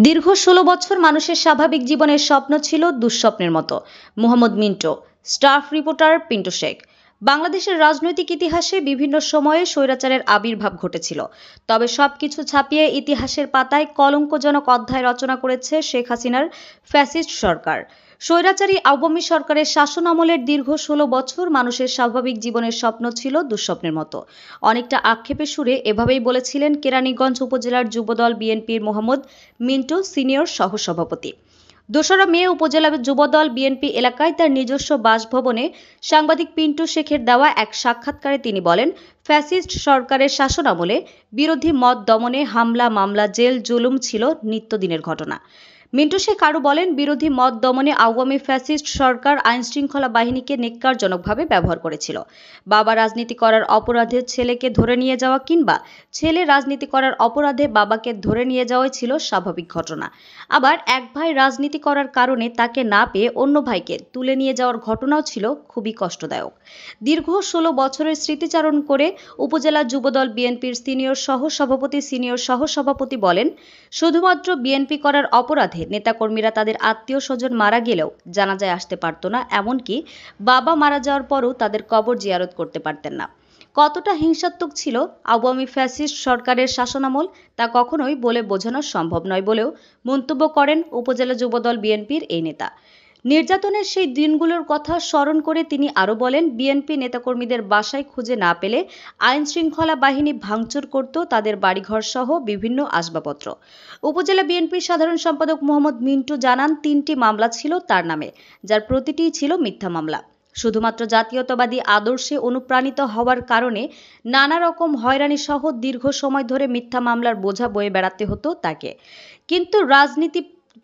দীর্ঘ ১৬ বছর মানুষের স্বাভাবিক জীবনের স্বপ্ন ছিল দুঃস্বপ্নের মতো। Mohammad Mintu, staff reporter Pintu Sheikh. বাংলাদেশের রাজনৈতিক ইতিহাসে বিভিন্ন সময়ে স্বৈরাচারের আবির্ভাব ঘটেছিল, তবে সবকিছু ছাপিয়ে ইতিহাসের পাতায় কলঙ্কজনক অধ্যায় রচনা করেছে শেখ হাসিনার ফ্যাসিস্ট সরকার। স্বৈরাচারী আওয়ামী সরকারের শাসন আমলের দীর্ঘ ১৬ বছর মানুষের স্বাভাবিক জীবনের স্বপ্ন ছিল দুঃস্বপ্নের মতো। অনেকটা আক্ষেপের সুরে এভাবেই বলেছিলেন কেরানীগঞ্জ উপজেলার যুবদল বিএনপির মোহাম্মদ মিন্টু সিনিয়র সহসভাপতি। ২রা মে উপজেলা যুবদল বিএনপি এলাকায় তার নিজস্ব বাসভবনে সাংবাদিক পিন্টু শেখের দেওয়া এক সাক্ষাৎকারে তিনি বলেন, ফ্যাসিস্ট সরকারের শাসনামলে বিরোধী মত দমনে হামলা, মামলা, জেল জুলুম ছিল নিত্যদিনের ঘটনা। মিন্টু শেখ আরও বলেন, বিরোধী মত দমনে আওয়ামী ফ্যাসিস্ট সরকার আইনশৃঙ্খলা বাহিনীকে নেক্কারজনকভাবে ব্যবহার করেছিল। বাবা রাজনীতি করার অপরাধে ছেলেকে ধরে নিয়ে যাওয়া কিংবা ছেলে রাজনীতি করার অপরাধে বাবাকে ধরে নিয়ে যাওয়াই ছিল স্বাভাবিক ঘটনা। আবার এক ভাই রাজনীতি করার কারণে তাকে না পেয়ে অন্য ভাইকে তুলে নিয়ে যাওয়ার ঘটনাও ছিল খুবই কষ্টদায়ক। দীর্ঘ ১৬ বছরের স্মৃতিচারণ করে উপজেলা যুবদল বিএনপির সিনিয়র সহসভাপতি বলেন, শুধুমাত্র বিএনপি করার অপরাধে নেতাকর্মীরা তাদের আত্মীয় স্বজন মারা গেলেও জানাজায় আসতে পারত না, এমনকি বাবা মারা যাওয়ার পরও তাদের কবর জিয়ারত করতে পারতেন না। কতটা হিংসাত্মক ছিল আওয়ামী ফ্যাসিস্ট সরকারের শাসনামল তা কখনোই বলে বোঝানো সম্ভব নয় বলেও মন্তব্য করেন উপজেলা যুবদল বিএনপির এই নেতা। নির্যাতনের সেই দিনগুলোর কথা স্মরণ করে তিনি আরও বলেন, বিএনপি নেতাকর্মীদের বাসায় খুঁজে না পেলে আইনশৃঙ্খলা বাহিনী ভাঙচুর করত তাদের বাড়িঘর সহ বিভিন্ন আসবাবপত্র। উপজেলা বিএনপির সাধারণ সম্পাদক মোহাম্মদ মিন্টু জানান, ৩টি মামলা ছিল তার নামে, যার প্রতিটিই ছিল মিথ্যা মামলা। শুধুমাত্র জাতীয়তাবাদী আদর্শে অনুপ্রাণিত হওয়ার কারণে নানা রকম হয়রানি সহ দীর্ঘ সময় ধরে মিথ্যা মামলার বোঝা বয়ে বেড়াতে হতো তাকে। কিন্তু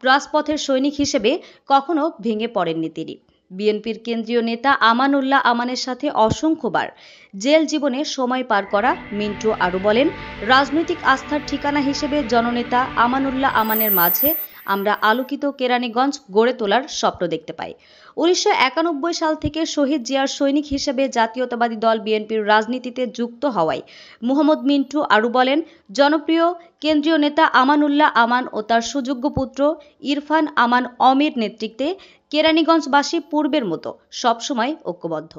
রাজপথের সৈনিক হিসেবে কখনো ভেঙে পড়েননি তিনি। বিএনপির কেন্দ্রীয় নেতা আমানুল্লাহ আমানের সাথে অসংখ্যবার জেল জীবনে সময় পার করা মিন্টু আরও বলেন, রাজনৈতিক আস্থার ঠিকানা হিসেবে জননেতা আমানুল্লাহ আমানের মাঝে আমরা আলোকিত কেরানীগঞ্জ গড়ে তোলার স্বপ্ন দেখতে পাই। ১৯৯১ সাল থেকে শহীদ জিয়ার সৈনিক হিসেবে জাতীয়তাবাদী দল বিএনপির রাজনীতিতে যুক্ত হওয়ায় মোহাম্মদ মিন্টু আরও বলেন, জনপ্রিয় কেন্দ্রীয় নেতা আমানুল্লাহ আমান ও তার সুযোগ্য পুত্র ইরফান আমান অমির নেতৃত্বে কেরানীগঞ্জবাসী পূর্বের মতো সবসময় ঐক্যবদ্ধ।